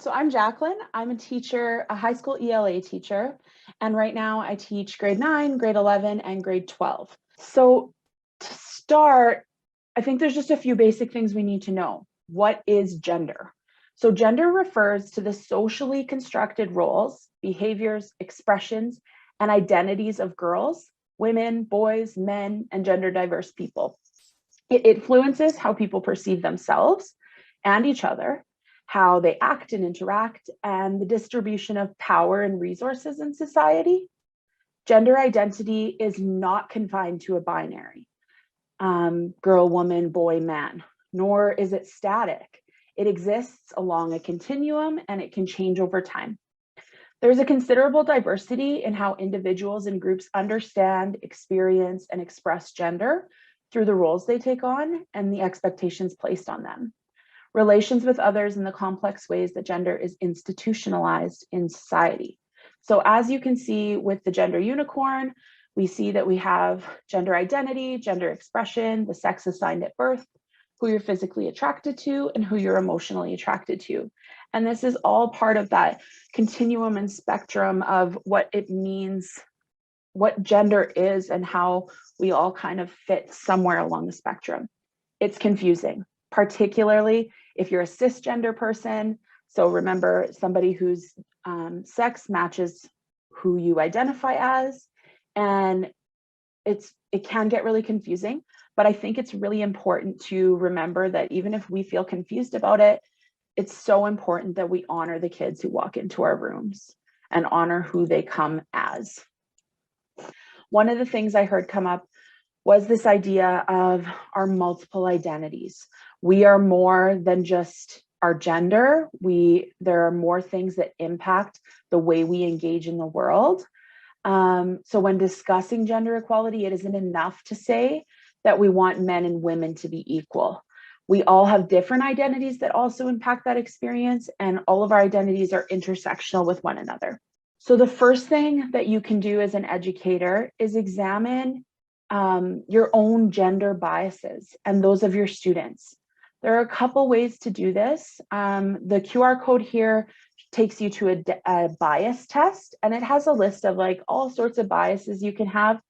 So I'm Jaclyn. I'm a teacher, a high school ELA teacher, and right now I teach grade 9, grade 11, and grade 12. So to start, I think there's just a few basic things we need to know. What is gender? So gender refers to the socially constructed roles, behaviors, expressions, and identities of girls, women, boys, men, and gender diverse people. It influences how people perceive themselves and each other, how they act and interact, and the distribution of power and resources in society. Gender identity is not confined to a binary, girl, woman, boy, man, nor is it static. It exists along a continuum and it can change over time. There's a considerable diversity in how individuals and groups understand, experience, and express gender through the roles they take on and the expectations placed on them. Relations with others in the complex ways that gender is institutionalized in society. So as you can see with the gender unicorn, we see that we have gender identity, gender expression, the sex assigned at birth, who you're physically attracted to, and who you're emotionally attracted to. And this is all part of that continuum and spectrum of what it means, what gender is, and how we all kind of fit somewhere along the spectrum. It's confusing, particularly if you're a cisgender person. So remember, somebody whose sex matches who you identify as, and it can get really confusing, but I think it's really important to remember that even if we feel confused about it, it's so important that we honor the kids who walk into our rooms and honor who they come as. One of the things I heard come up was this idea of our multiple identities. We are more than just our gender. There are more things that impact the way we engage in the world. So when discussing gender equality, it isn't enough to say that we want men and women to be equal. We all have different identities that also impact that experience, and all of our identities are intersectional with one another. So the first thing that you can do as an educator is examine your own gender biases and those of your students. There are a couple ways to do this. The QR code here takes you to a bias test, and it has a list of like all sorts of biases you can have.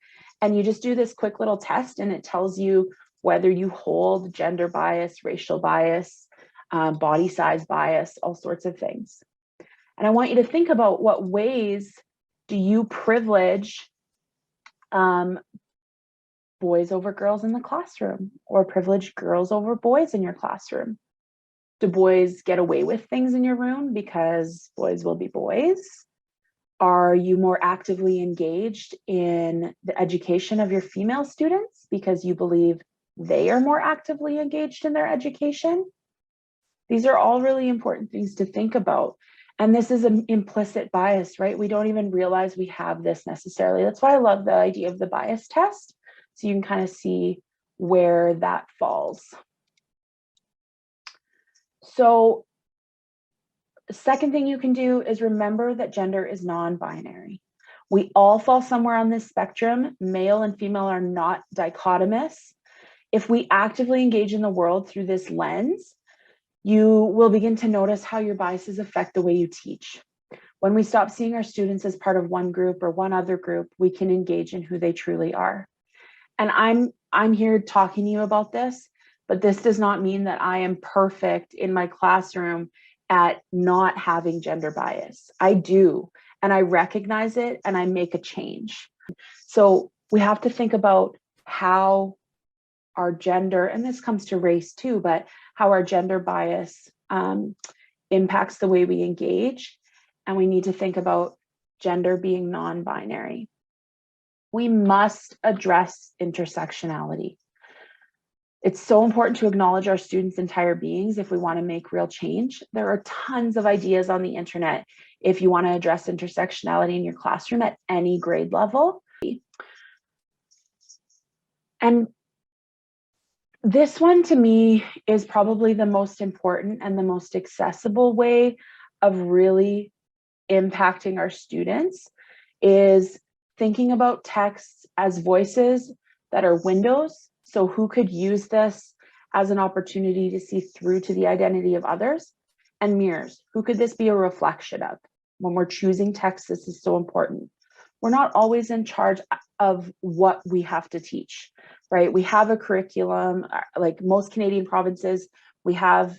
And you just do this quick little test and it tells you whether you hold gender bias, racial bias, body size bias, all sorts of things. And I want you to think about what ways do you privilege boys over girls in the classroom, or privilege girls over boys in your classroom? Do boys get away with things in your room because boys will be boys? Are you more actively engaged in the education of your female students because you believe they are more actively engaged in their education? These are all really important things to think about. And this is an implicit bias, right? We don't even realize we have this necessarily. That's why I love the idea of the bias test. So you can kind of see where that falls. So the second thing you can do is remember that gender is non-binary. We all fall somewhere on this spectrum. Male and female are not dichotomous. If we actively engage in the world through this lens, you will begin to notice how your biases affect the way you teach. When we stop seeing our students as part of one group or one other group, we can engage in who they truly are. And I'm here talking to you about this, but this does not mean that I am perfect in my classroom at not having gender bias. I do, and I recognize it and I make a change. So we have to think about how our gender, and this comes to race too, but how our gender bias impacts the way we engage. And we need to think about gender being non-binary. We must address intersectionality. It's so important to acknowledge our students' entire beings if we want to make real change. There are tons of ideas on the internet if you want to address intersectionality in your classroom at any grade level. And this one to me is probably the most important and the most accessible way of really impacting our students, is thinking about texts as voices that are windows. So who could use this as an opportunity to see through to the identity of others, And mirrors, who could this be a reflection of? When we're choosing text, this is so important. We're not always in charge of what we have to teach, right? We have a curriculum, like most Canadian provinces, we have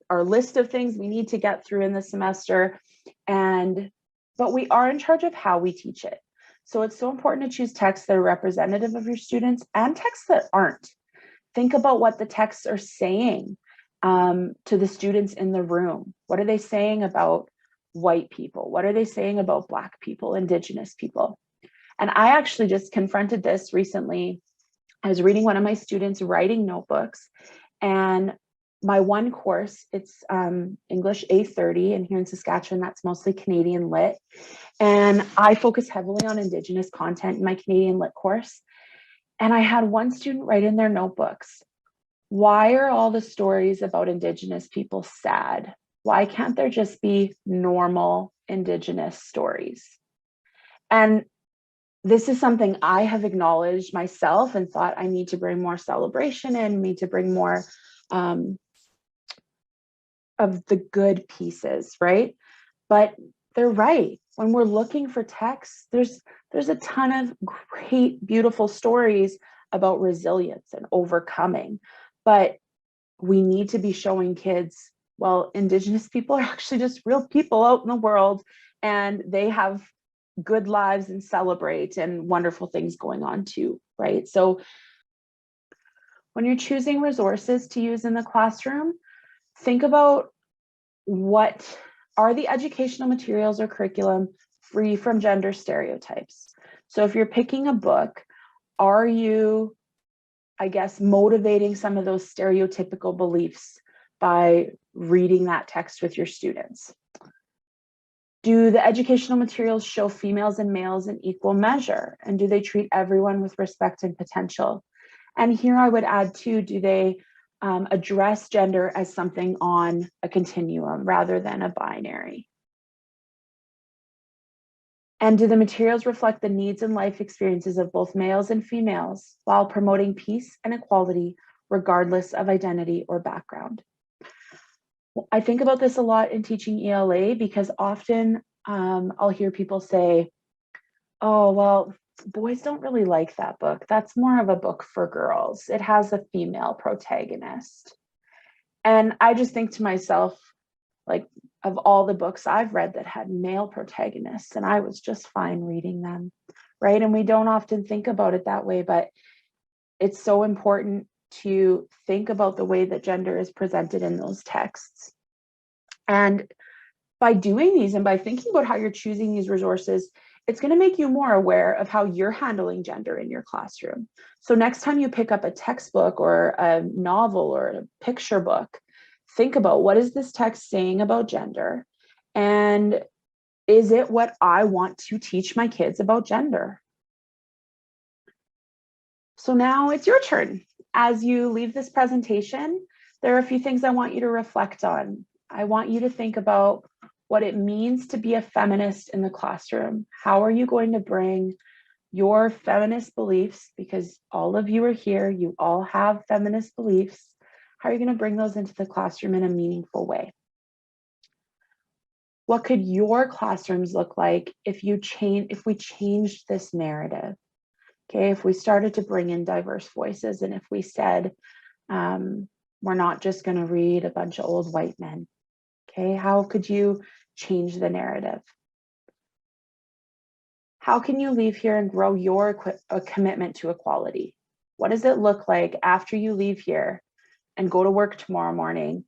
our list of things we need to get through in the semester, but we are in charge of how we teach it. So it's so important to choose texts that are representative of your students and texts that aren't. Think about what the texts are saying to the students in the room. What are they saying about white people? What are they saying about Black people, Indigenous people? And I actually just confronted this recently. I was reading one of my students' writing notebooks, and my one course, it's English A30, and here in Saskatchewan, that's mostly Canadian Lit. And I focus heavily on Indigenous content in my Canadian Lit course. And I had one student write in their notebooks, why are all the stories about Indigenous people sad? Why can't there just be normal Indigenous stories? And this is something I have acknowledged myself and thought I need to bring more celebration in, need to bring more of the good pieces, right? But they're right. When we're looking for texts, there's a ton of great, beautiful stories about resilience and overcoming. But we need to be showing kids, well, Indigenous people are actually just real people out in the world, and they have good lives and celebrate and wonderful things going on too, right? So when you're choosing resources to use in the classroom, think about what are the educational materials or curriculum free from gender stereotypes. So if you're picking a book, are you, I guess, motivating some of those stereotypical beliefs by reading that text with your students? Do the educational materials show females and males in equal measure? And do they treat everyone with respect and potential? And here I would add too, do they address gender as something on a continuum rather than a binary? And do the materials reflect the needs and life experiences of both males and females while promoting peace and equality regardless of identity or background? I think about this a lot in teaching ELA because often I'll hear people say, oh, well, boys don't really like that book. That's more of a book for girls. It has a female protagonist. And I just think to myself, like, of all the books I've read that had male protagonists, and I was just fine reading them, right? And we don't often think about it that way, but it's so important to think about the way that gender is presented in those texts. And by doing these and by thinking about how you're choosing these resources, it's going to make you more aware of how you're handling gender in your classroom. So next time you pick up a textbook or a novel or a picture book, think about, what is this text saying about gender? And is it what I want to teach my kids about gender? So now it's your turn. As you leave this presentation, there are a few things I want you to reflect on. I want you to think about what it means to be a feminist in the classroom. How are you going to bring your feminist beliefs, because all of you are here, you all have feminist beliefs. How are you going to bring those into the classroom in a meaningful way? What could your classrooms look like if we changed this narrative? Okay, if we started to bring in diverse voices, and if we said, we're not just going to read a bunch of old white men. Okay, how could you change the narrative? How can you leave here and grow your commitment to equality? What does it look like after you leave here and go to work tomorrow morning?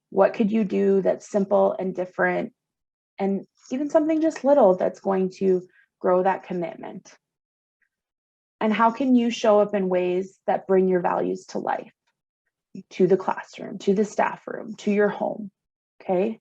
What could you do that's simple and different, and even something just little that's going to grow that commitment? And how can you show up in ways that bring your values to life, to the classroom, to the staff room, to your home? Okay.